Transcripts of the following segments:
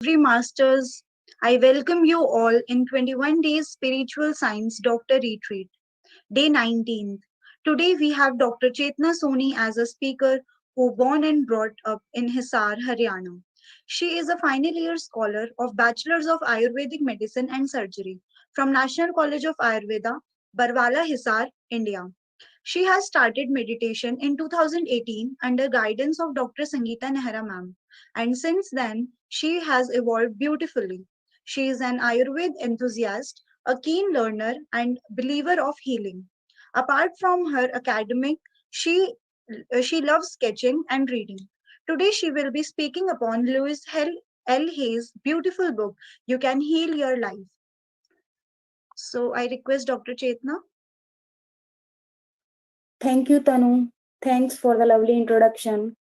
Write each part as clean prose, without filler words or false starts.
every masters. I welcome you all in 21 days spiritual science doctor retreat, day 19th. Today we have Dr. Chetna Soni as a speaker who born and brought up in Hisar, Haryana. She is a final year scholar of Bachelor's of Ayurvedic Medicine and Surgery from National College of Ayurveda, Barwala, Hisar, India. She has started meditation in 2018 under guidance of Dr. Sangeeta Nehra ma'am, and since then she has evolved beautifully. She is an Ayurveda enthusiast, a keen learner, and believer of healing. Apart from her academic, she loves sketching and reading. Today she will be speaking upon L. Hay's beautiful book, You Can Heal Your Life. So I request Dr. Chetna. Thank you, Tanu. Thanks for the lovely introduction.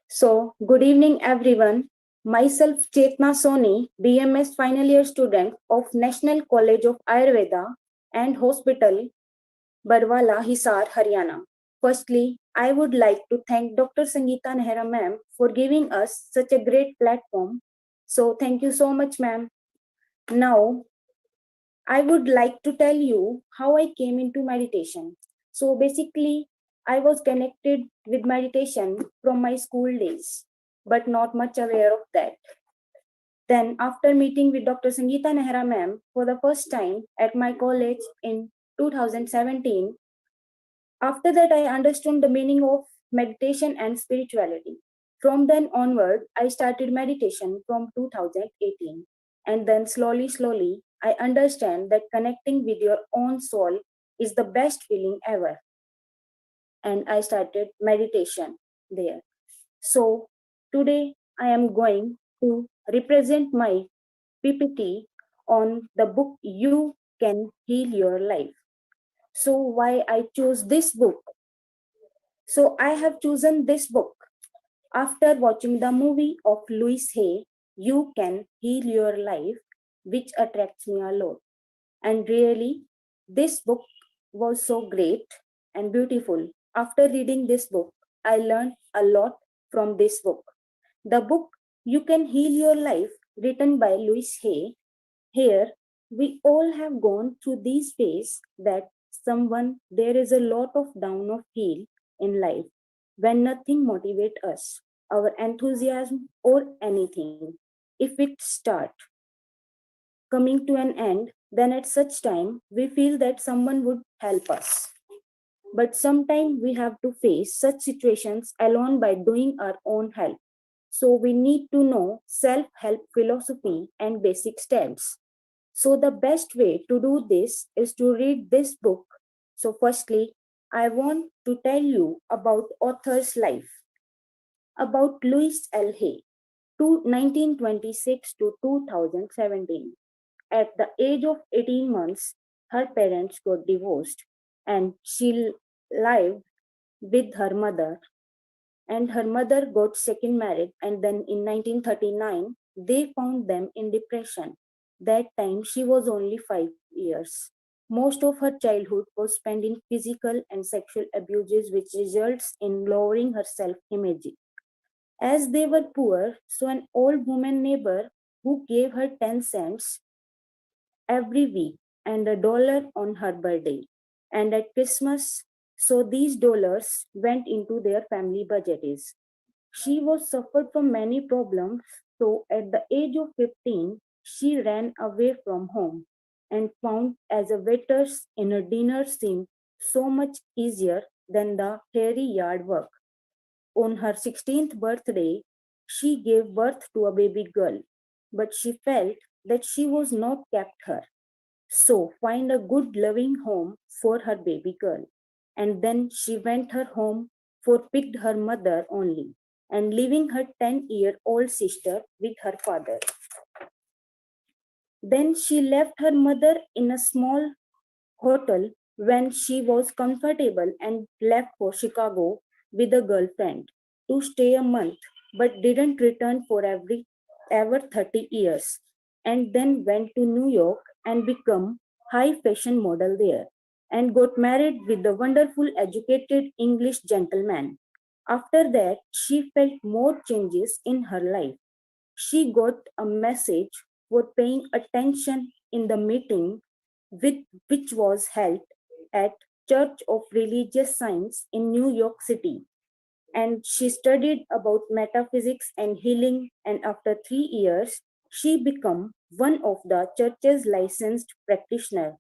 So, good evening, everyone. Myself, Chetna Soni, BMS final year student of National College of Ayurveda and Hospital, Barwala, Hisar, Haryana. Firstly, I would like to thank Dr. Sangeeta Nehra ma'am for giving us such a great platform. So, thank you so much, ma'am. Now, I would like to tell you how I came into meditation. So basically, I was connected with meditation from my school days, but not much aware of that. Then, after meeting with Dr. Sangeeta Nehra ma'am for the first time at my college in 2017, after that, I understood the meaning of meditation and spirituality. From then onward, I started meditation from 2018. And then slowly, I understand that connecting with your own soul is the best feeling ever. And I started meditation there. So today, I am going to represent my PPT on the book You Can Heal Your Life. So, why I chose this book? So I have chosen this book after watching the movie of Louis Hay, You Can Heal Your Life, which attracts me a lot. And really, this book was so great and beautiful. After reading this book, I learned a lot from this book. The book You Can Heal Your Life, written by Louis Hay, here, we all have gone through these phases that someone there is a lot of down of heel in life when nothing motivates us, our enthusiasm or anything. If it start coming to an end, then at such time we feel that someone would help us. But sometimes we have to face such situations alone by doing our own help. So we need to know self-help philosophy and basic steps. So, the best way to do this is to read this book. So, firstly, I want to tell you about author's life, about Louise L. Hay, 1926 to 2017. At the age of 18 months, her parents got divorced and she lived with her mother. And her mother got second married, and then in 1939 they found them in depression. That time she was only 5 years. Most of her childhood was spent in physical and sexual abuses, which results in lowering her self-image. As they were poor, so an old woman neighbor who gave her 10 cents every week and $1 on her birthday and at Christmas, so these dollars went into their family budgets. She was suffered from many problems, so at the age of 15, she ran away from home and found as a waitress in a dinner seemed so much easier than the hairy yard work. On her 16th birthday, she gave birth to a baby girl, but she felt that she was not kept her. So find a good loving home for her baby girl. And then she went her home for picked her mother only and leaving her 10-year-old sister with her father. Then she left her mother in a small hotel when she was comfortable and left for Chicago with a girlfriend to stay a month but didn't return for ever 30 years and then went to New York and become high fashion model there and got married with the wonderful educated English gentleman. After that, she felt more changes in her life She got a message for paying attention in the meeting with, which was held at Church of Religious Science in New York City. And she studied about metaphysics and healing, and after 3 years she became one of the church's licensed practitioner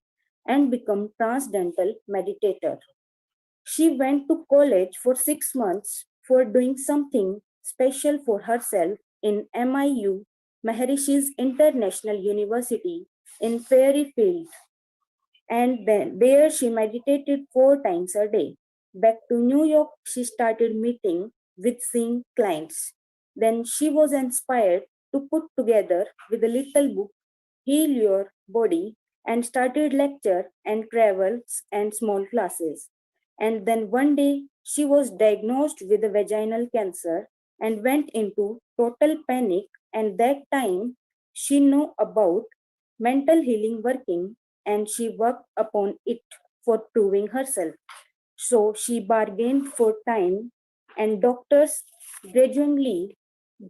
and become transcendental meditator. She went to college for 6 months for doing something special for herself in MIU, Maharishi's International University in Fairfield, and then there she meditated 4 times a day. Back to New York, she started meeting with seeing clients. Then she was inspired to put together with a little book, Heal Your Body, and started lecture and travels and small classes. And then one day she was diagnosed with a vaginal cancer and went into total panic, and that time she knew about mental healing working, and she worked upon it for proving herself. So she bargained for time, and doctors grudgingly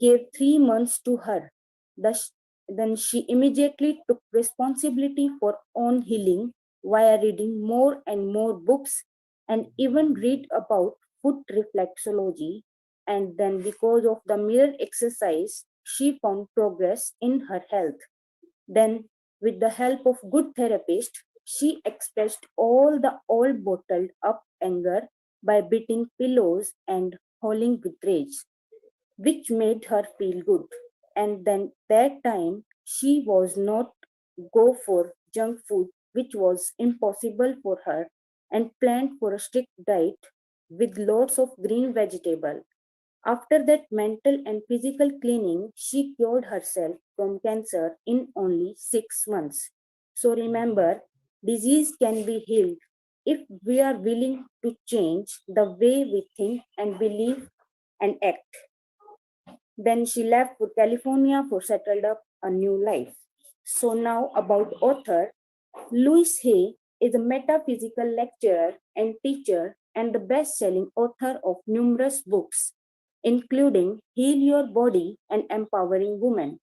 gave 3 months to her. Thus, then she immediately took responsibility for own healing via reading more and more books and even read about foot reflexology. And then, because of the mirror exercise, she found progress in her health. Then, with the help of good therapist, she expressed all the old bottled up anger by beating pillows and howling with rage, which made her feel good. And then that time she was not go for junk food, which was impossible for her, and planned for a strict diet with lots of green vegetable. After that mental and physical cleaning, she cured herself from cancer in only 6 months. So remember, disease can be healed if we are willing to change the way we think and believe and act. Then she left for California for settled up a new life. So now about author, Louis Hay is a metaphysical lecturer and teacher and the best-selling author of numerous books, including Heal Your Body and Empowering Women.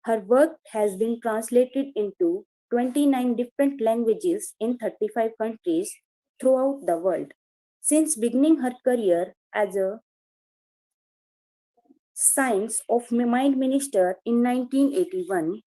Her work has been translated into 29 different languages in 35 countries throughout the world. Since beginning her career as a Science of Mind Minister in 1981,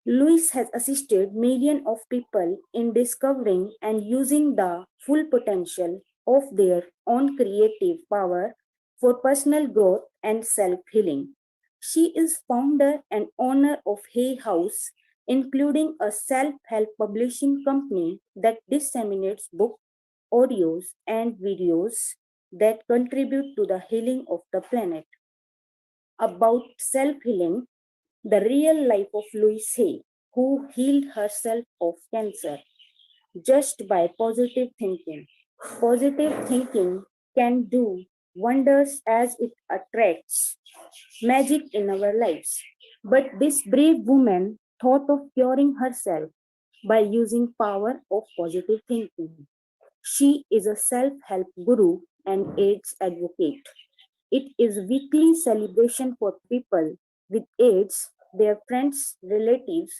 Louis has assisted millions of people in discovering and using the full potential of their own creative power for personal growth and self-healing. She is founder and owner of Hay House, including a self-help publishing company that disseminates books, audios, and videos that contribute to the healing of the planet. About self-healing, the real life of Louise Hay, who healed herself of cancer just by positive thinking. Positive thinking can do wonders as it attracts magic in our lives. But this brave woman thought of curing herself by using power of positive thinking. She is a self-help guru and AIDS advocate. It is weekly celebration for people with AIDS, their friends, relatives,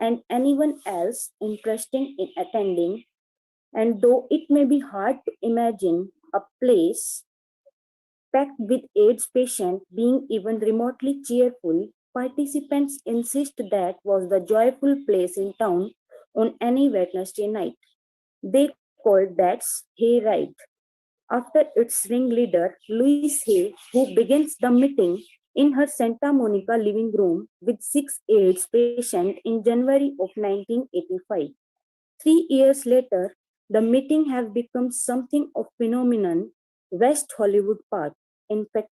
and anyone else interested in attending. And though it may be hard to imagine a place packed with AIDS patients being even remotely cheerful, participants insist that was the joyful place in town on any Wednesday night. They called that Hay Ride after its ringleader, Louise Hay, who begins the meeting in her Santa Monica living room with 6 AIDS patients in January of 1985. 3 years later, the meeting has become something of phenomenon West Hollywood Park. In fact,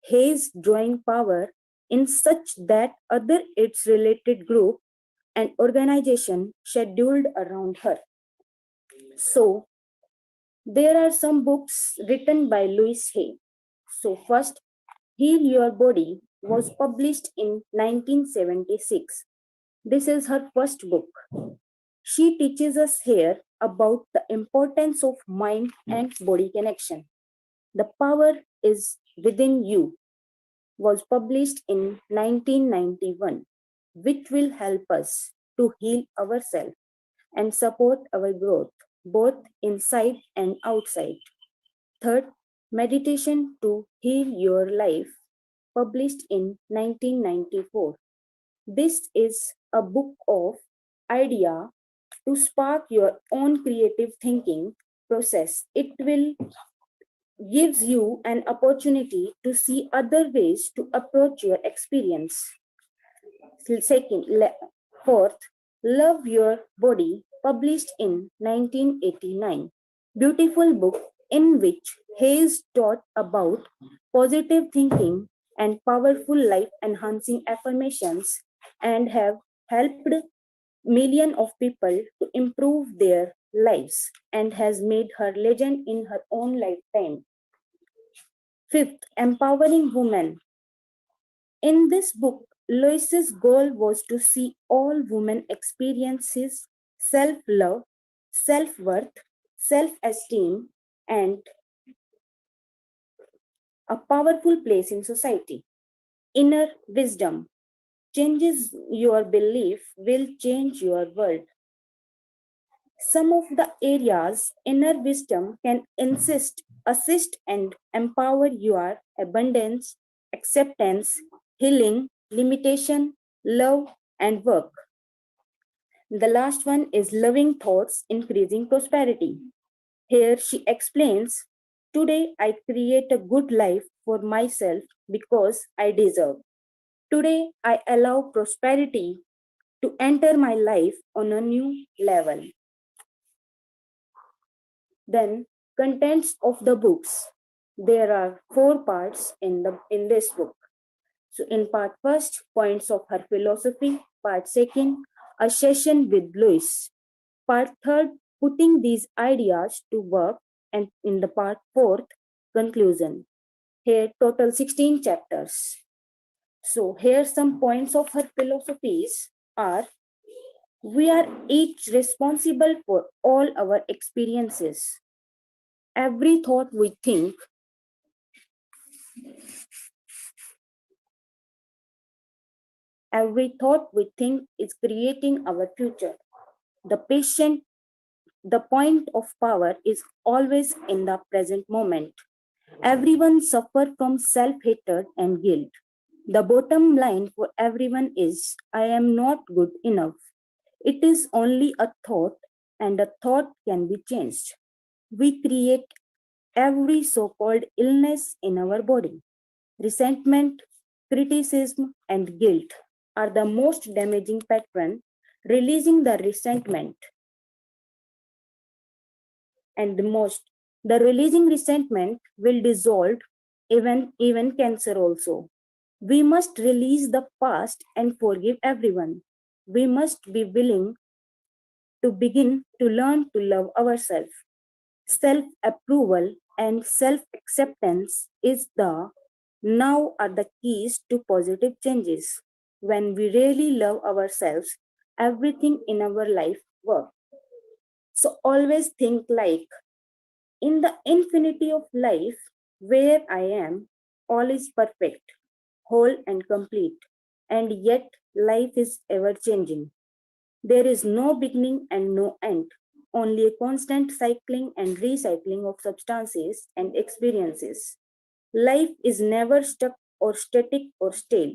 Hayes drawing power in such that other AIDS-related group and organization scheduled around her. So, there are some books written by Louise Hay. So, first, Heal Your Body was published in 1976. This is her first book. She teaches us here about the importance of mind and body connection. The Power is Within You was published in 1991, which will help us to heal ourselves and support our growth both inside and outside. Third, Meditation to Heal Your Life, published in 1994. This is a book of idea to spark your own creative thinking process. It will gives you an opportunity to see other ways to approach your experience. Second, fourth, Love Your Body, published in 1989. Beautiful book in which Hayes taught about positive thinking and powerful life enhancing affirmations and have helped millions of people to improve their lives and has made her legend in her own lifetime. Fifth, Empowering Women. In this book, Lois's goal was to see all women experiences self-love, self-worth, self-esteem, and a powerful place in society. Inner wisdom changes your belief will change your world. Some of the areas inner wisdom can assist and empower your abundance, acceptance, healing, limitation, love, and work. The last one is loving thoughts, increasing prosperity. Here she explains, today I create a good life for myself because I deserve. Today I allow prosperity to enter my life on a new level. Then contents of the books. There are four parts in this book. So in part first, points of her philosophy. Part second, a session with Louis. Part third, putting these ideas to work. And in the part fourth, conclusion. Here total 16 chapters. So here some points of her philosophies are: we are each responsible for all our experiences. Every thought we think, every thought we think is creating our future. The patient, the point of power is always in the present moment. Everyone suffers from self-hatred and guilt. The bottom line for everyone is, I am not good enough. It is only a thought, and a thought can be changed. We create every so called illness in our body. Resentment, criticism, and guilt are the most damaging pattern. Releasing the resentment and the releasing resentment will dissolve even cancer also. We must release the past and forgive everyone. We must be willing to begin to learn to love ourselves. Self approval and self acceptance is the now are the keys to positive changes. When we really love ourselves, everything in our life works. So always think like, in the infinity of life, where I am, all is perfect, whole, and complete, and yet life is ever changing. There is no beginning and no end, only a constant cycling and recycling of substances and experiences. Life is never stuck or static or stale,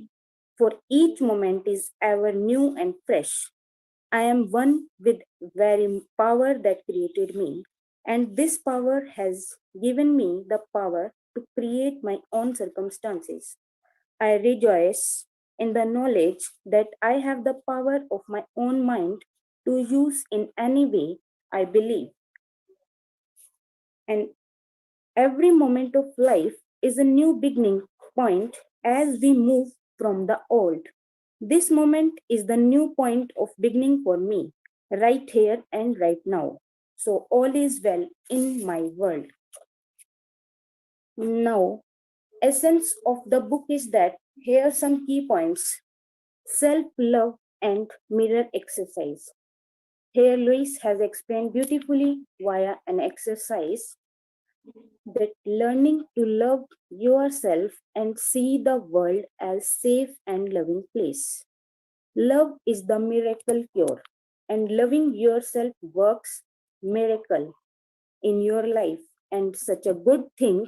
for each moment is ever new and fresh. I am one with very power that created me, and this power has given me the power to create my own circumstances. I rejoice in the knowledge that I have the power of my own mind to use in any way I believe. And every moment of life is a new beginning point as we move from the old. This moment is the new point of beginning for me, right here and right now. So all is well in my world. Now, essence of the book is that here are some key points: self love and mirror exercise. Here, Luis has explained beautifully via an exercise that learning to love yourself and see the world as safe and loving place. Love is the miracle cure, and loving yourself works miracle in your life. And such a good thing,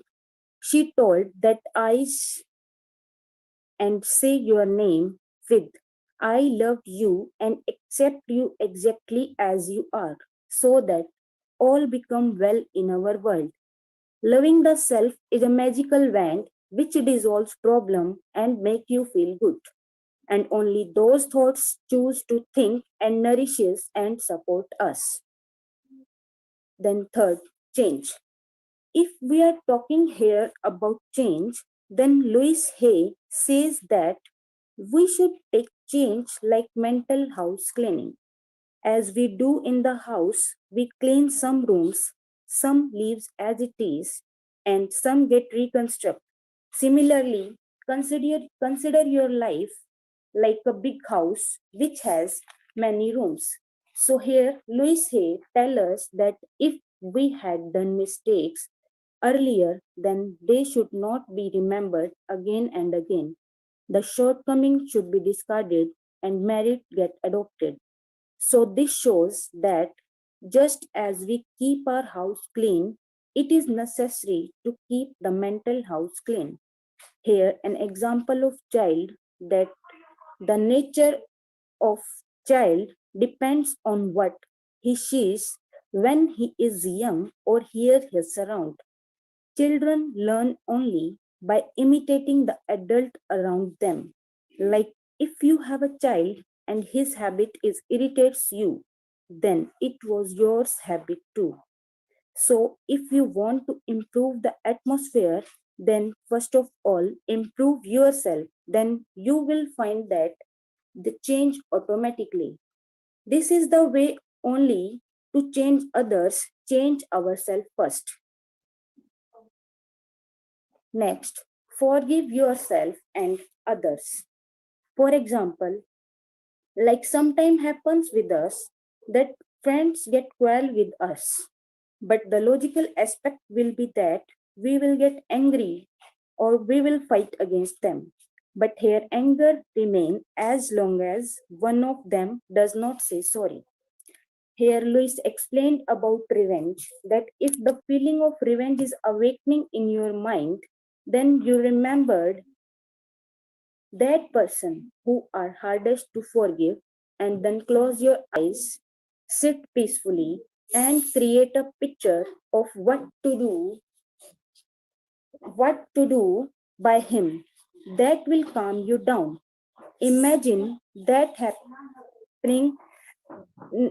she told that and say your name with I love you and accept you exactly as you are, so that all become well in our world. Loving the self is a magical wand which dissolves problem and make you feel good. And only those thoughts choose to think and nourishes and support us. Then third, change. If we are talking here about change, then Louis Hay says that we should take change like mental house cleaning. As we do in the house, we clean some rooms, some leaves as it is, and some get reconstructed. Similarly, consider your life like a big house which has many rooms. So here, Louis Hay tells us that if we had done mistakes earlier, then they should not be remembered again and again. The shortcomings should be discarded and merit get adopted. So this shows that just as we keep our house clean, it is necessary to keep the mental house clean. Here an example of child that the nature of child depends on what he sees when he is young or hear his surround. Children learn only by imitating the adult around them. Like if you have a child and his habit is irritates you, then it was yours habit too. So if you want to improve the atmosphere, then first of all improve yourself. Then you will find that the change automatically. This is the way only to change others, change ourselves first. Next, forgive yourself and others. For example, like sometime happens with us that friends get quarrel with us. But the logical aspect will be that we will get angry or we will fight against them. But here anger remain as long as one of them does not say sorry. Here Louis explained about revenge that if the feeling of revenge is awakening in your mind, then you remembered that person who are hardest to forgive, and then close your eyes, sit peacefully, and create a picture of what to do by him. That will calm you down. Imagine that happening,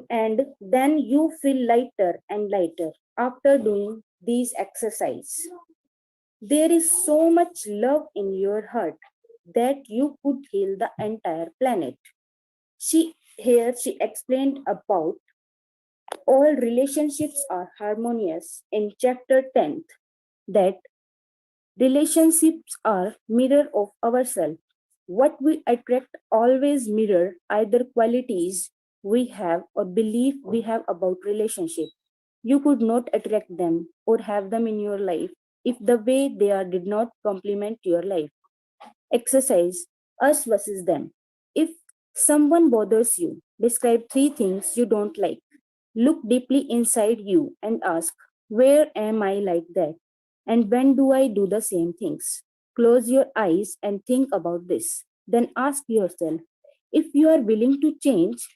and then you feel lighter and lighter after doing these exercise. There is so much love in your heart that you could heal the entire planet. She explained about all relationships are harmonious in chapter 10th, that relationships are mirror of ourselves. What we attract always mirror either qualities we have or belief we have about relationship. You could not attract them or have them in your life if the way they are did not complement your life. Exercise us versus them. If someone bothers you, describe three things you don't like. Look deeply inside you and ask, where am I like that? And when do I do the same things? Close your eyes and think about this. Then ask yourself, if you are willing to change,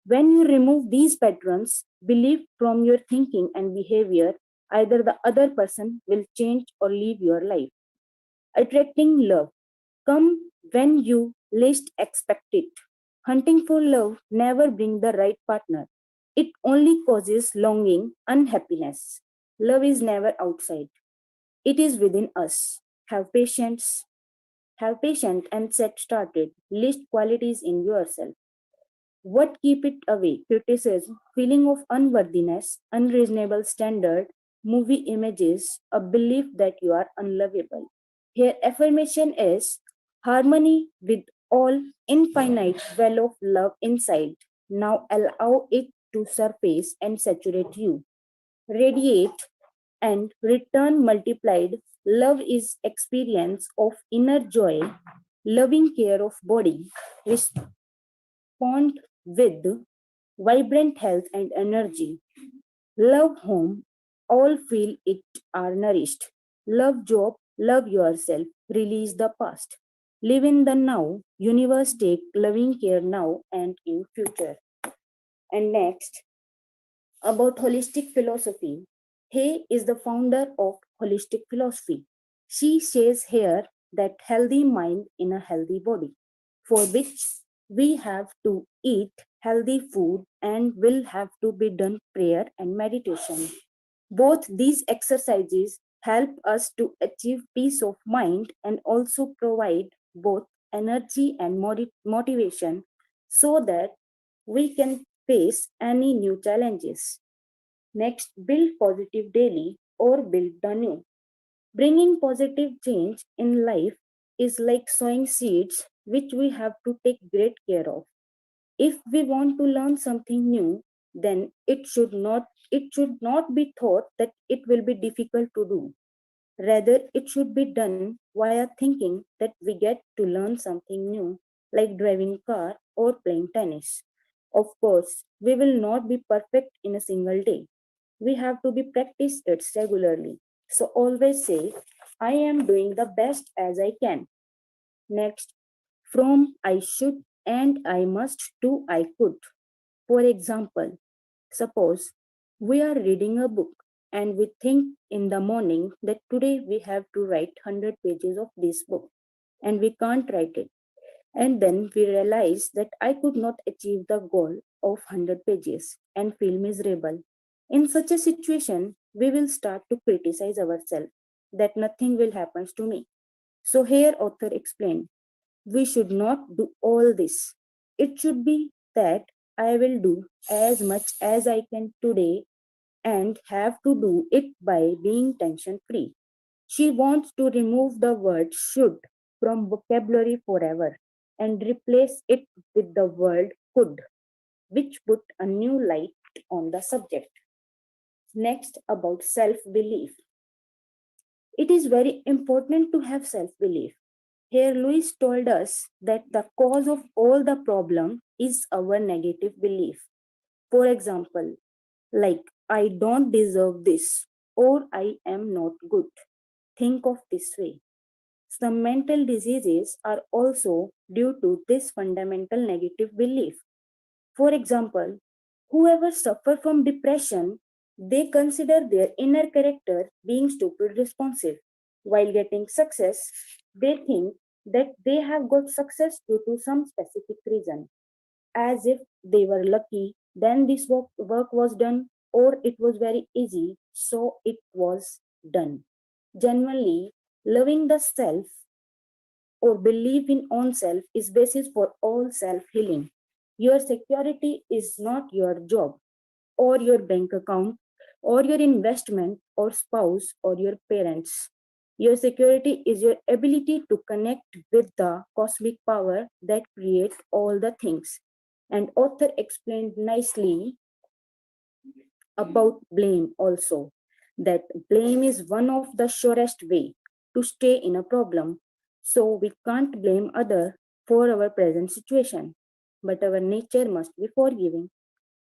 when you remove these patterns, belief from your thinking and behavior, either the other person will change or leave your life. Attracting love come when you least expect it. Hunting for love never brings the right partner. It only causes longing, unhappiness. Love is never outside. It is within us. Have patience. Have patience and set started. List qualities in yourself. What keep it away? Criticism, feeling of unworthiness, unreasonable standard, movie images, a belief that you are unlovable. Here, affirmation is harmony with all infinite well of love inside. Now allow it to surface and saturate you, radiate and return multiplied. Love is experience of inner joy, loving care of body, respond with vibrant health and energy. Love home, all feel it are nourished. Love job, love yourself, release the past. Live in the now, universe take loving care now and in future. And next, about holistic philosophy. He is the founder of holistic philosophy. She says here that healthy mind in a healthy body, for which we have to eat healthy food and will have to be done prayer and meditation. Both these exercises help us to achieve peace of mind and also provide both energy and motivation so that we can face any new challenges. Next, build positive daily or build the new. Bringing positive change in life is like sowing seeds which we have to take great care of. If we want to learn something new, then it should not be thought that it will be difficult to do. Rather, it should be done via thinking that we get to learn something new, like driving car or playing tennis. Of course, we will not be perfect in a single day. We have to be practice it regularly. So always say, I am doing the best as I can. Next, from I should and I must to I could. For example, suppose we are reading a book and we think in the morning that today we have to write 100 pages of this book and we can't write it. And then we realize that I could not achieve the goal of 100 pages and feel miserable. In such a situation, we will start to criticize ourselves that nothing will happen to me. So here author explained, we should not do all this. It should be that I will do as much as I can today and have to do it by being tension free. She wants to remove the word should from vocabulary forever and replace it with the word could, which put a new light on the subject. Next, about self belief. It is very important to have self belief. Here, Louis told us that the cause of all the problem is our negative belief. For example, like I don't deserve this or I am not good. Think of this way. Some mental diseases are also due to this fundamental negative belief. For example, whoever suffer from depression, they consider their inner character being stupid responsive. While getting success, they think that they have got success due to some specific reason, as if they were lucky, then this work was done, or it was very easy, so it was done. Genuinely, loving the self or belief in own self is basis for all self healing. Your security is not your job or your bank account or your investment or spouse or your parents. Your security is your ability to connect with the cosmic power that creates all the things. And author explained nicely about blame also, that blame is one of the surest way to stay in a problem. So we can't blame other for our present situation, but our nature must be forgiving,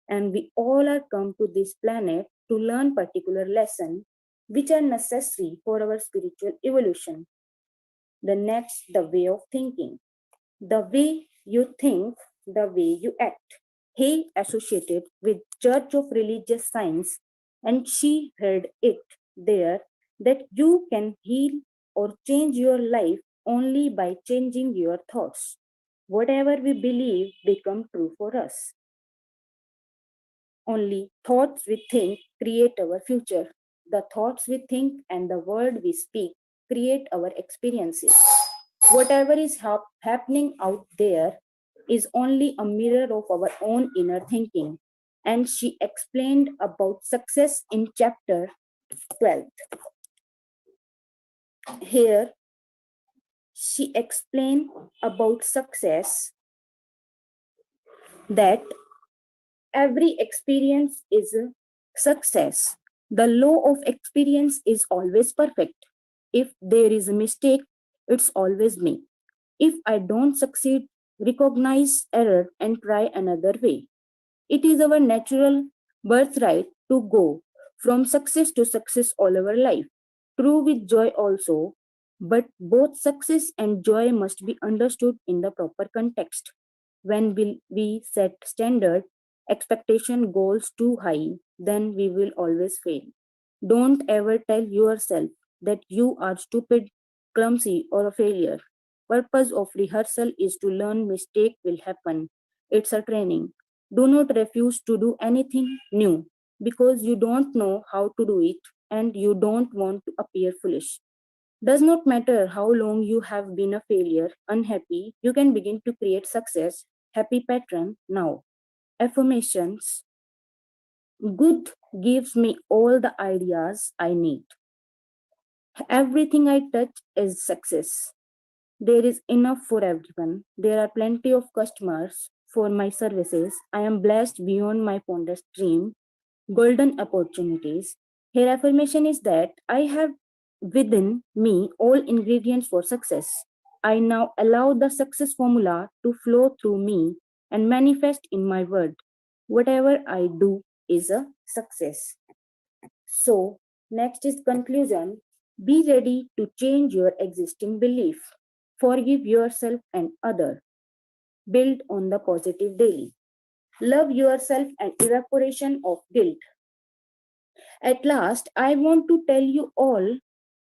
and we all are come to this planet to learn particular lesson which are necessary for our spiritual evolution. The next, the way of thinking. The way you think, the way you act. He associated with Church of Religious Science, and she heard it there that you can heal or change your life only by changing your thoughts. Whatever we believe become true for us. Only thoughts we think create our future. The thoughts we think and the word we speak create our experiences. Whatever is happening out there is only a mirror of our own inner thinking. And she explained about success in chapter 12. Here, she explained about success, that every experience is a success. The law of experience is always perfect. If there is a mistake, it's always me. If I don't succeed, recognize error and try another way. It is our natural birthright to go from success to success all our life. True with joy also, but both success and joy must be understood in the proper context. When we set standard expectation goals too high, then we will always fail. Don't ever tell yourself that you are stupid, clumsy, or a failure. Purpose of rehearsal is to learn mistake will happen. It's a training. Do not refuse to do anything new because you don't know how to do it and you don't want to appear foolish. Does not matter how long you have been a failure, unhappy, you can begin to create success, happy pattern now. Affirmations. Good gives me all the ideas I need. Everything I touch is success. There is enough for everyone. There are plenty of customers for my services. I am blessed beyond my fondest dream. Golden opportunities. Her affirmation is that I have within me all ingredients for success. I now allow the success formula to flow through me and manifest in my world. Whatever I do is a success. So, next is conclusion. Be ready to change your existing belief. Forgive yourself and other. Build on the positive daily. Love yourself and evaporation of guilt. At last, I want to tell you all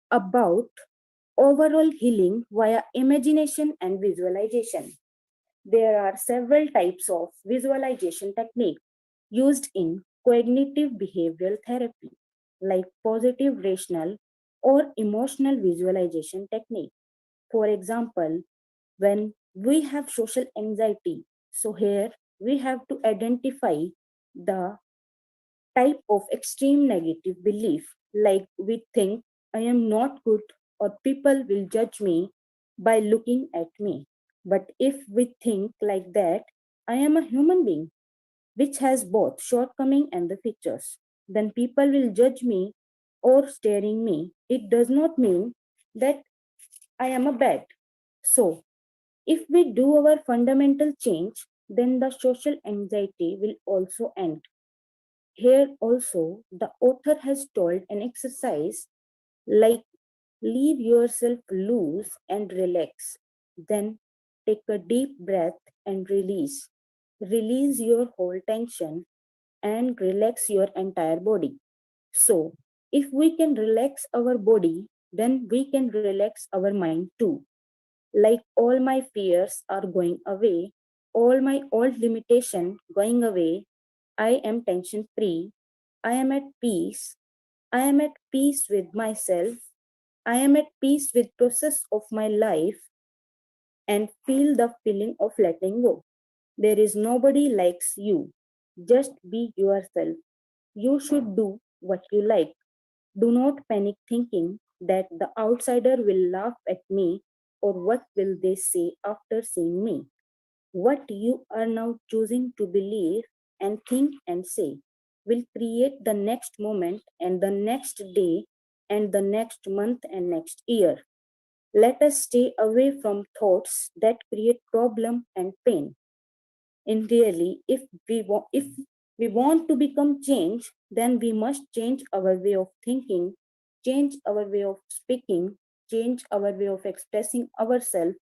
about overall healing via imagination and visualization. There are several types of visualization technique used in cognitive behavioral therapy, like positive rational or emotional visualization technique. For example, when we have social anxiety, so here we have to identify the type of extreme negative belief, like we think I am not good or people will judge me by looking at me. But if we think like that, I am a human being which has both shortcoming and the features, then people will judge me or staring me. It does not mean that I am a bad. So, if we do our fundamental change, then the social anxiety will also end. Here also, the author has told an exercise like leave yourself loose and relax. Then take a deep breath and release. Release your whole tension and relax your entire body. So, if we can relax our body, then we can relax our mind too. Like all my fears are going away, all my old limitation going away. I am tension free. I am at peace. I am at peace with myself. I am at peace with process of my life and feel the feeling of letting go. There is nobody likes you. Just be yourself. You should do what you like. Do not panic thinking that the outsider will laugh at me or what will they say after seeing me. What you are now choosing to believe and think and say will create the next moment and the next day and the next month and next year. Let us stay away from thoughts that create problem and pain. In really, if we want to become change, then we must change our way of thinking, change our way of speaking, change our way of expressing ourselves.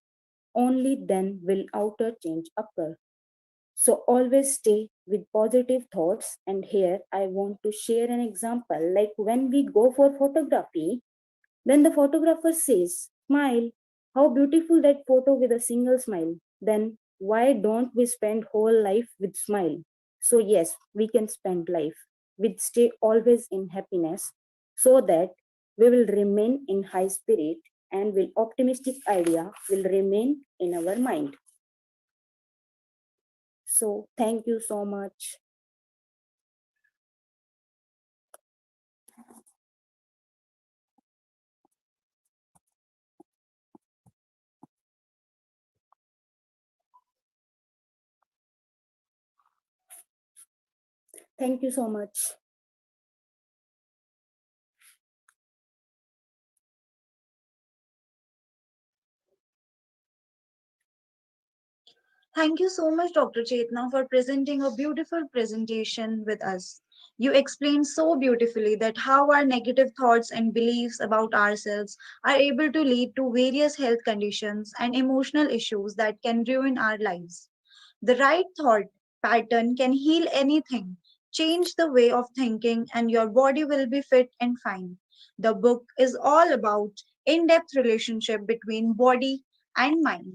Only then will outer change occur. So always stay with positive thoughts. And here I want to share an example. Like when we go for photography, then the photographer says, smile, how beautiful that photo with a single smile. Then why don't we spend whole life with smile? So yes, we can spend life with stay always in happiness so that we will remain in high spirit and will optimistic idea will remain in our mind. So thank you so much. Thank you so much. Thank you so much, Dr. Chetna, for presenting a beautiful presentation with us. You explained so beautifully that how our negative thoughts and beliefs about ourselves are able to lead to various health conditions and emotional issues that can ruin our lives. The right thought pattern can heal anything. Change the way of thinking, and your body will be fit and fine. The book is all about in depth relationship between body and mind.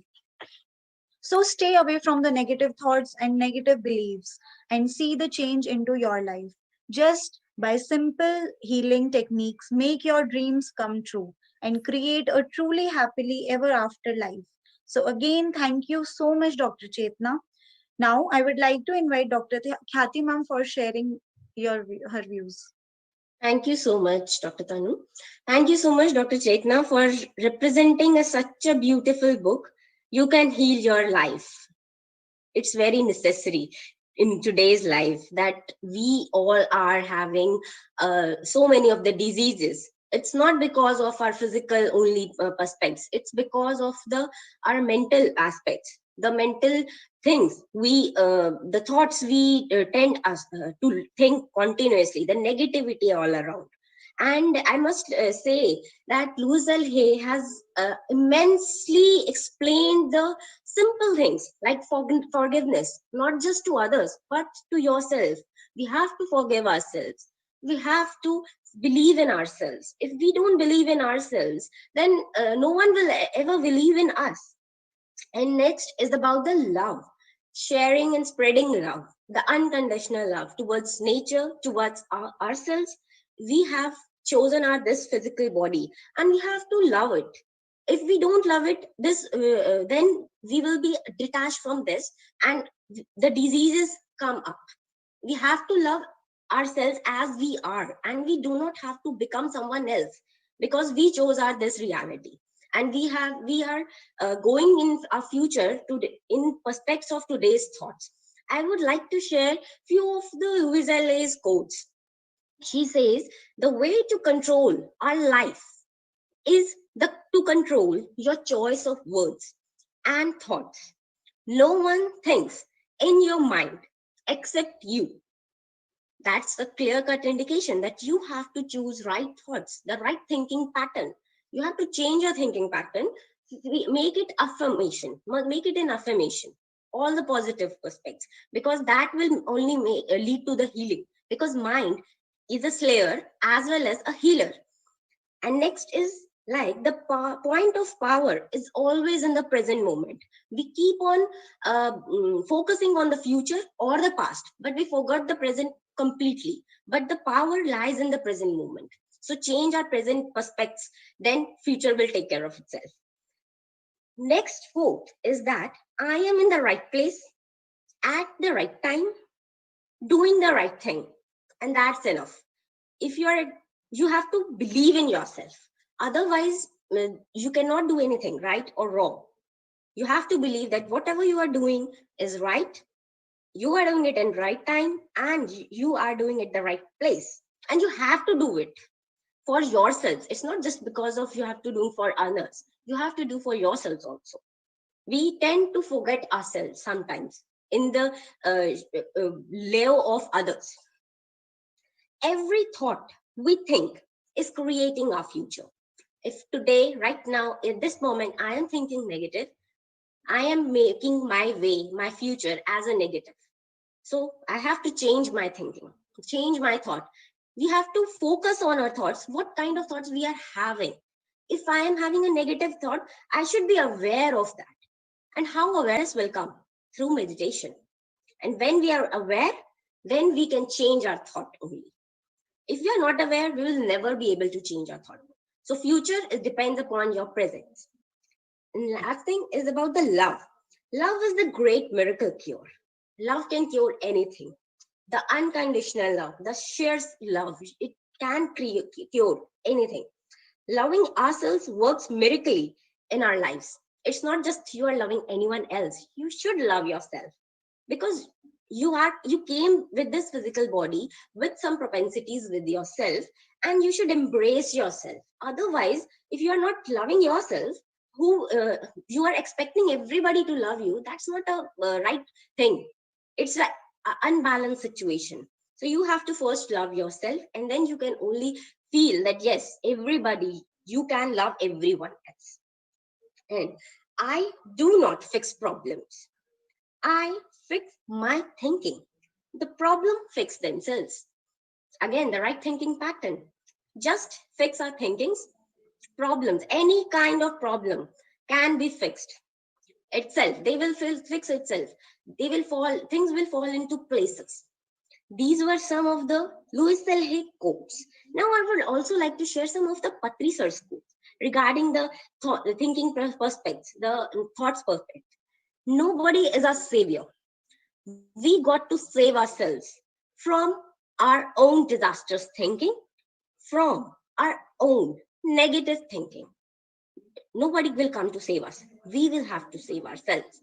So stay away from the negative thoughts and negative beliefs and see the change into your life. Just by simple healing techniques, make your dreams come true and create a truly happily ever after life. So again, thank you so much, Dr. Chetna. Now I would like to invite Dr. Khyati ma'am for sharing her views. Thank you so much, Dr. Tanu. Thank you so much, Dr. Chetna, for representing such a beautiful book. You can heal your life. It's very necessary in today's life that we all are having so many of the diseases. It's not because of our physical only aspects. It's because of the our mental aspects, the mental things we the thoughts we tend us to think continuously, the negativity all around. And I must say that Louis Hay has immensely explained the simple things like forgiveness, not just to others, but to yourself. We have to forgive ourselves. We have to believe in ourselves. If we don't believe in ourselves, then no one will ever believe in us. And next is about the love, sharing and spreading love, the unconditional love towards nature, towards ourselves. We have chosen our this physical body, and we have to love it. If we don't love it, this then we will be detached from this, and the diseases come up. We have to love ourselves as we are, and we do not have to become someone else, because we chose our this reality. And we are going in our future to in perspectives of today's thoughts. I would like to share few of the Louise Hay's quotes. She says the way to control our life is to control your choice of words and thoughts. No one thinks in your mind except you. That's a clear cut indication that you have to choose right thoughts, the right thinking pattern. You have to change your thinking pattern, make it affirmation, make it an affirmation, all the positive aspects, because that will only lead to the healing. Because mind is a slayer as well as a healer. And next is like the point of power is always in the present moment. We keep on focusing on the future or the past, but we forgot the present completely. But the power lies in the present moment. So change our present perspectives, then future will take care of itself. Next quote is that I am in the right place at the right time, doing the right thing, and that's enough. If you have to believe in yourself, otherwise you cannot do anything right or wrong. You have to believe that whatever you are doing is right, you are doing it in right time, and you are doing it the right place, and you have to do it for yourselves. It's not just because of you have to do for others, you have to do for yourselves also. We tend to forget ourselves sometimes in the layer of others. Every thought we think is creating our future. If today, right now, in this moment, I am thinking negative, I am making my way, my future as a negative. So I have to change my thinking, change my thought. We have to focus on our thoughts, what kind of thoughts we are having. If I am having a negative thought, I should be aware of that. And how awareness will come? Through meditation. And when we are aware, then we can change our thought only. If we are not aware, we will never be able to change our thought. So future depends upon your presence. And last thing is about the love. Love is the great miracle cure. Love can cure anything. The unconditional love, the sheer love, it can cure anything. Loving ourselves works miraculously in our lives. It's not just you are loving anyone else. You should love yourself, because you came with this physical body with some propensities with yourself, and you should embrace yourself. Otherwise, if you are not loving yourself, who you are expecting everybody to love you, that's not a right thing. It's an unbalanced situation. So you have to first love yourself, and then you can only feel that yes, everybody, you can love everyone else. And I do not fix problems, I fix my thinking. The problem fix themselves. Again, the right thinking pattern. Just fix our thinkings. Problems, any kind of problem can be fixed itself. They will fix itself. They will fall, things will fall into places. These were some of the Louis Hay quotes. Now I would also like to share some of the Patri Sir's quotes regarding the thinking perspectives, the thoughts perspective. Nobody is a savior. We got to save ourselves from our own disastrous thinking, from our own negative thinking. Nobody will come to save us. We will have to save ourselves.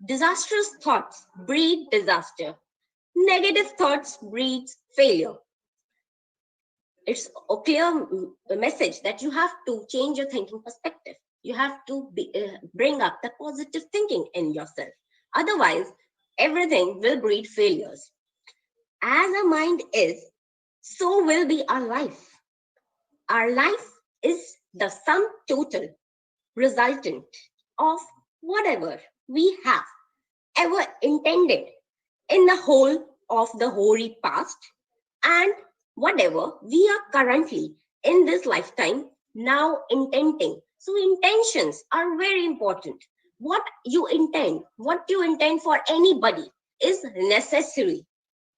Disastrous thoughts breed disaster. Negative thoughts breeds failure. It's a clear message that you have to change your thinking perspective. You have to bring up the positive thinking in yourself. Otherwise, everything will breed failures. As our mind is, so will be our life. Our life is the sum total resultant of whatever we have ever intended in the whole of the hoary past, and whatever we are currently in this lifetime now intending. So intentions are very important. What you intend for anybody is necessary.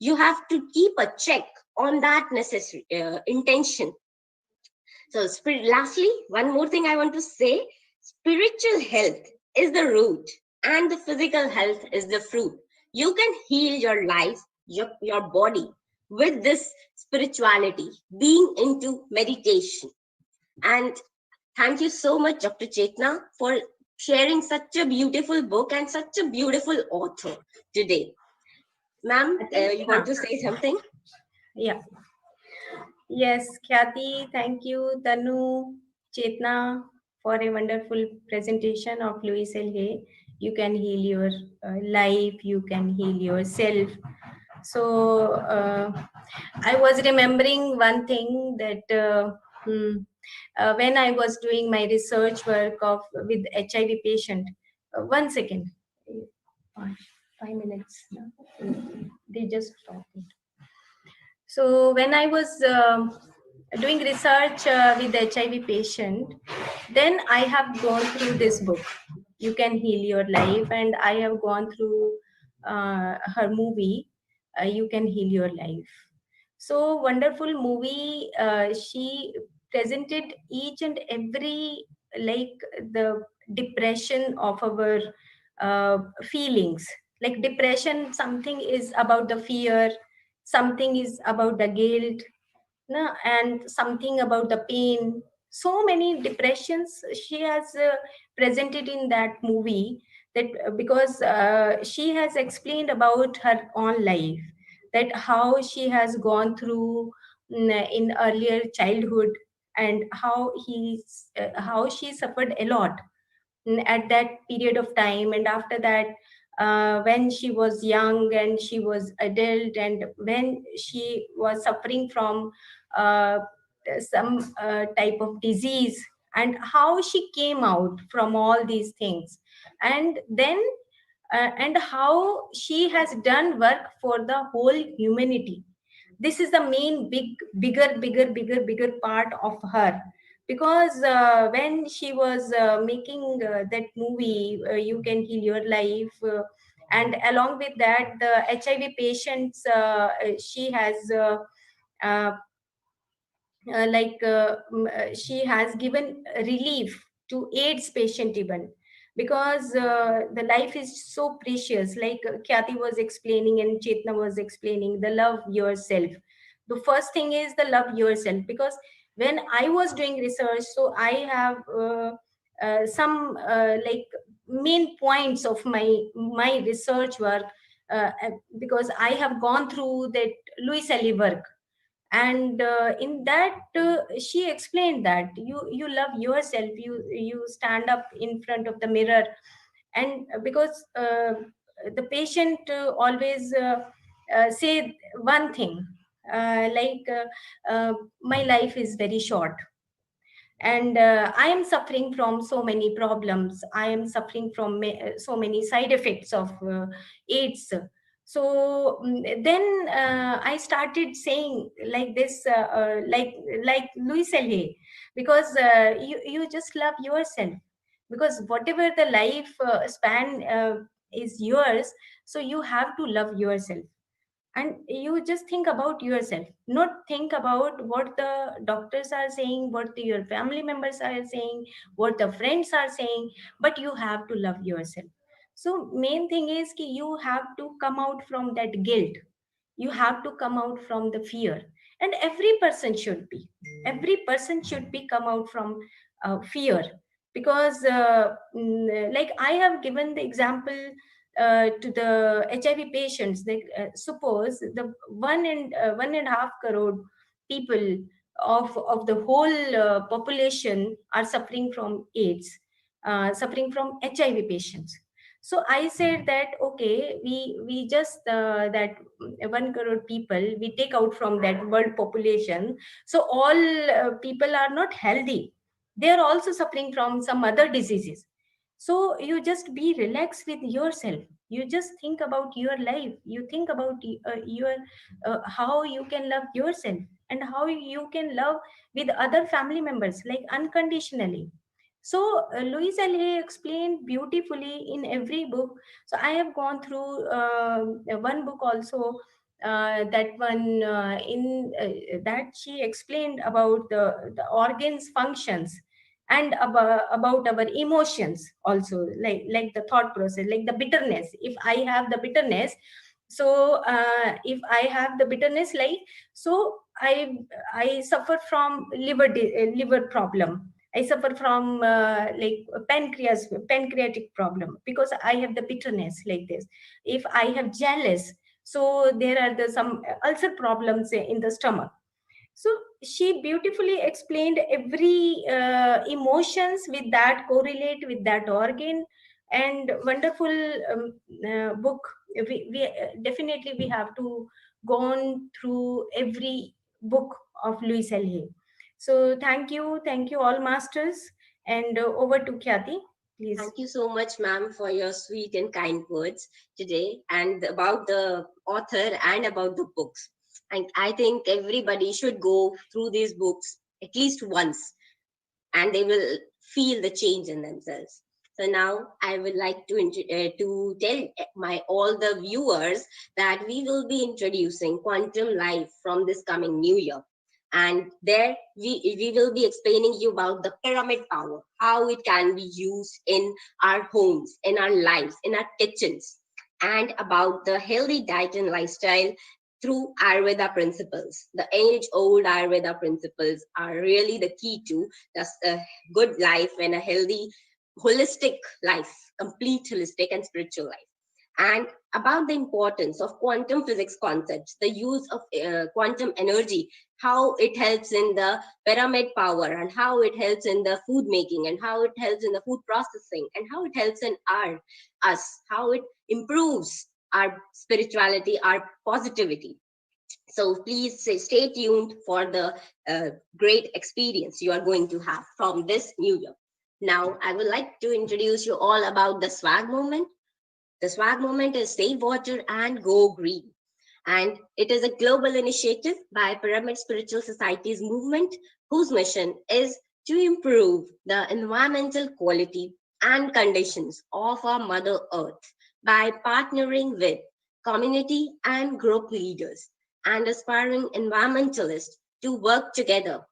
You have to keep a check on that necessary intention. So lastly, one more thing I want to say: spiritual health is the root and the physical health is the fruit. You can heal your life, your body with this spirituality, being into meditation. And thank you so much, Dr. Chetna, for sharing such a beautiful book and such a beautiful author today. Ma'am, I think, you want to say something? yeah. Yes, Khyati, thank you, Tanu, Chetna, for a wonderful presentation of Louis Hay. You can heal your life, you can heal yourself. So, I was remembering one thing that when I was doing my research work of with HIV patient, 1 second, 5 minutes, they just stopped it. So when I was doing research with HIV patient, then I have gone through this book, You Can Heal Your Life, and I have gone through her movie, You Can Heal Your Life. So wonderful movie. She presented each and every, like, the depression of our feelings. Like depression, something is about the fear, something is about the guilt, no, and something about the pain. So many depressions she has presented in that movie, that because she has explained about her own life, that how she has gone through in earlier childhood, and how she suffered a lot at that period of time. And after that, when she was young and she was adult, and when she was suffering from uh, some type of disease, and how she came out from all these things, and then and how she has done work for the whole humanity. This is the main bigger part of her, because when she was making that movie, You Can Heal Your Life, and along with that, the HIV patients, she has uh, she has given relief to AIDS patient even, because the life is so precious, like Khyati was explaining and Chetna was explaining, the love yourself. The first thing is the love yourself, because when I was doing research, so I have some like main points of my research work, because I have gone through that Louis Ellie work. And in that, she explained that you love yourself, you stand up in front of the mirror, and because the patient always say one thing, my life is very short, and I am suffering from so many problems, I am suffering from so many side effects of AIDS. So then I started saying like this, like Louis Hay, because you just love yourself, because whatever the life span is yours, so you have to love yourself, and you just think about yourself, not think about what the doctors are saying, what your family members are saying, what the friends are saying, but you have to love yourself. So main thing is ki you have to come out from that guilt, you have to come out from the fear, and every person should be come out from fear, because like I have given the example to the HIV patients. They, suppose the 1.5 crore people of the whole population are suffering from AIDS, suffering from HIV patients. So I said that okay, we just that 1 crore people we take out from that world population. So all people are not healthy, they are also suffering from some other diseases. So you just be relaxed with yourself, you just think about your life, you think about your how you can love yourself, and how you can love with other family members like unconditionally. So Louise Hay explained beautifully in every book. So I have gone through one book also, that one in that she explained about the organs functions, and about our emotions also, like the thought process, like the bitterness. If I have the bitterness, so if I have the bitterness, like, so I suffer from liver problem, I suffer from like pancreatic problem, because I have the bitterness like this. If I have jealous, so there are the some ulcer problems in the stomach. So she beautifully explained every emotions with that correlate with that organ, and wonderful book. We definitely we have to go on through every book of Louis Hay. So thank you all masters, and over to Khyati, please. Thank you so much, ma'am, for your sweet and kind words today and about the author and about the books. And I think everybody should go through these books at least once, and they will feel the change in themselves. So now I would like to tell my all the viewers that we will be introducing Quantum Life from this coming new year. And there we will be explaining you about the pyramid power, how it can be used in our homes, in our lives, in our kitchens, and about the healthy diet and lifestyle through Ayurveda principles. The age-old Ayurveda principles are really the key to a good life and a healthy, holistic life, complete holistic and spiritual life. And about the importance of quantum physics concepts, the use of quantum energy, how it helps in the pyramid power, and how it helps in the food making, and how it helps in the food processing, and how it helps in us, how it improves our spirituality, our positivity. So please stay tuned for the great experience you are going to have from this new year. Now, I would like to introduce you all about the swag movement. The swag movement is Save Water and Go Green. And it is a global initiative by Pyramid Spiritual Society's movement, whose mission is to improve the environmental quality and conditions of our Mother Earth by partnering with community and group leaders and aspiring environmentalists to work together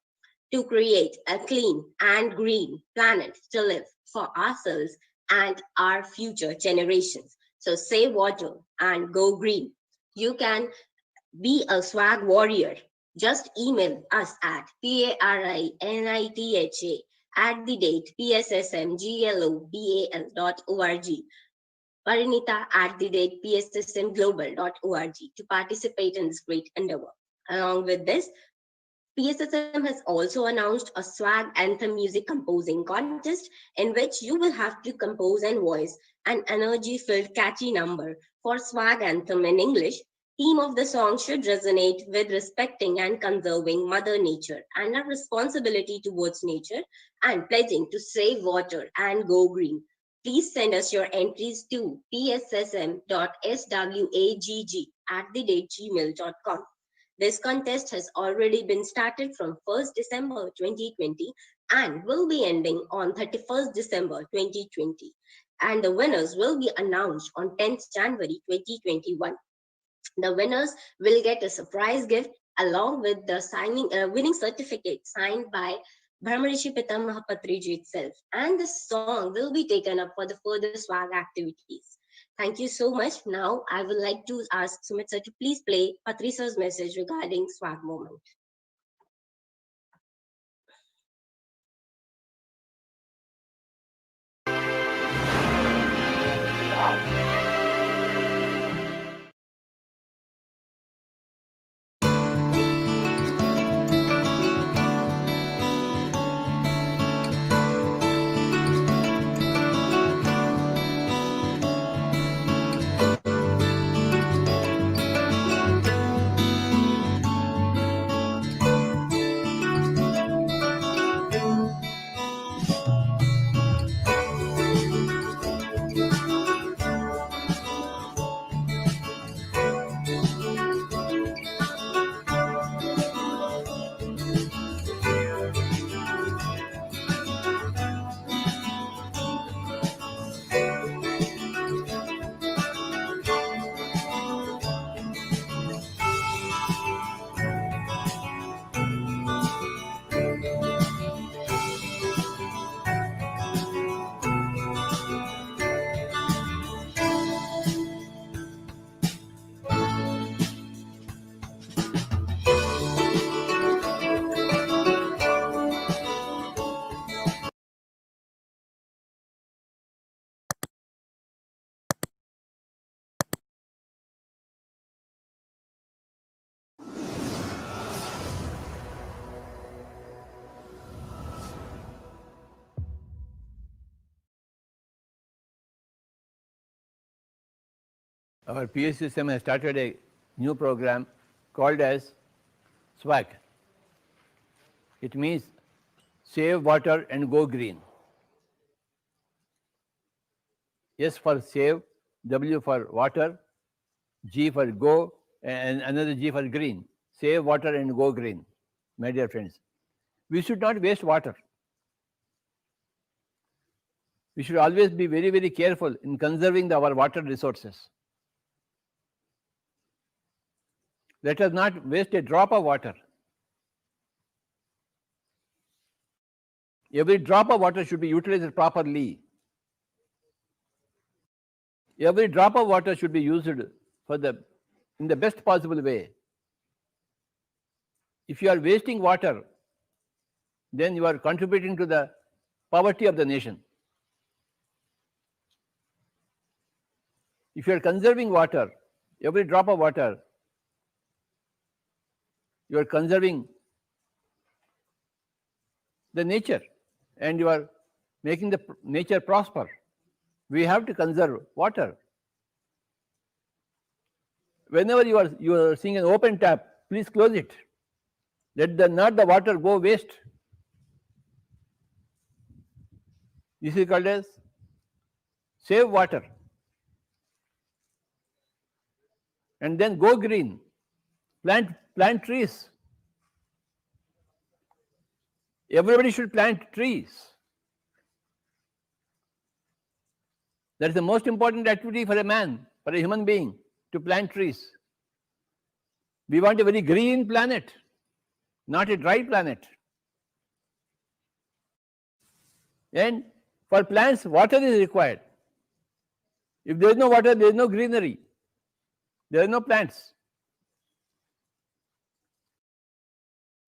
to create a clean and green planet to live for ourselves and our future generations. So save water and go green. You can be a swag warrior. Just email us at parinitha at the date pssmglobal.org parinita@pssmglobal.org to participate in this great endeavor. Along with this, PSSM has also announced a swag anthem music composing contest in which you will have to compose and voice an energy-filled catchy number for swag anthem in English. Theme of the song should resonate with respecting and conserving Mother Nature and our responsibility towards nature and pledging to save water and go green. Please send us your entries to pssm.swagg@gmail.com. This contest has already been started from 1st December 2020 and will be ending on 31st December 2020. And the winners will be announced on 10th January 2021. The winners will get a surprise gift along with the winning certificate signed by Brahmarishi Pitamaha Patriji itself. And the song will be taken up for the further swag activities. Thank you so much. Now, I would like to ask Sumit sir to please play Patri sir's message regarding swag moment. Our PH system has started a new program called as SWAG. It means Save Water and Go Green. S for save, W for water, G for go, and another G for green. Save water and go green, my dear friends. We should not waste water. We should always be very, very careful in conserving our water resources. Let us not waste a drop of water. Every drop of water should be utilized properly. Every drop of water should be used in the best possible way. If you are wasting water, then you are contributing to the poverty of the nation. If you are conserving water, every drop of water, you are conserving the nature and you are making the nature prosper. We have to conserve water. Whenever you are seeing an open tap, please close it. Let not the water go waste. This is called as save water. And then go green. Plant trees. Everybody should plant trees. That is the most important activity for a man, for a human being, to plant trees. We want a very green planet, not a dry planet. And for plants, water is required. If there is no water, there is no greenery. There are no plants.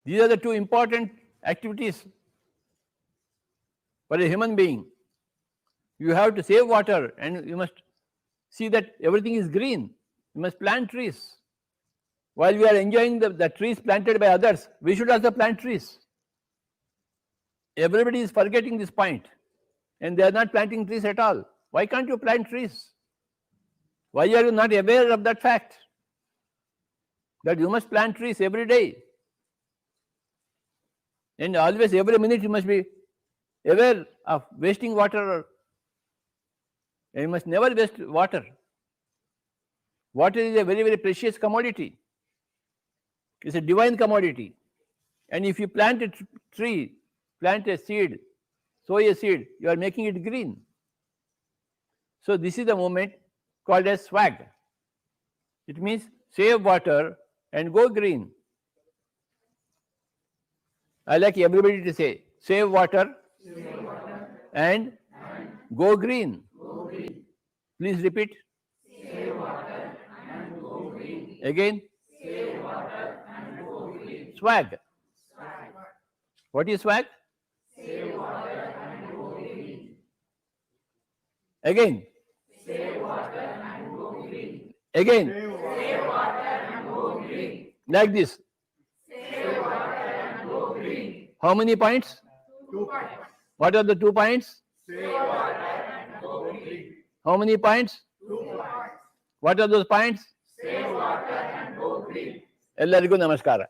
These are the two important activities for a human being. You have to save water and you must see that everything is green. You must plant trees. While we are enjoying the trees planted by others, we should also plant trees. Everybody is forgetting this point, and they are not planting trees at all. Why can't you plant trees? Why are you not aware of that fact? That you must plant trees every day. And always, every minute, you must be aware of wasting water. And you must never waste water. Water is a very, very precious commodity. It's a divine commodity. And if you plant a tree, plant a seed, sow a seed, you are making it green. So this is the movement called as swag. It means save water and go green. I like everybody to say, save water, and go green. Please repeat. Save water and go green. Again. Save water and go green. Swag. What is swag? Save water and go green. Again. Save water and go green. Again. Save water and go green. Like this. Save water and go green. How many points? 2 points. What are the 2 points? Save water and go green. How many points? 2 points. What are those points? Save water and go green. ಎಲ್ಲರಿಗೂ ನಮಸ್ಕಾರ.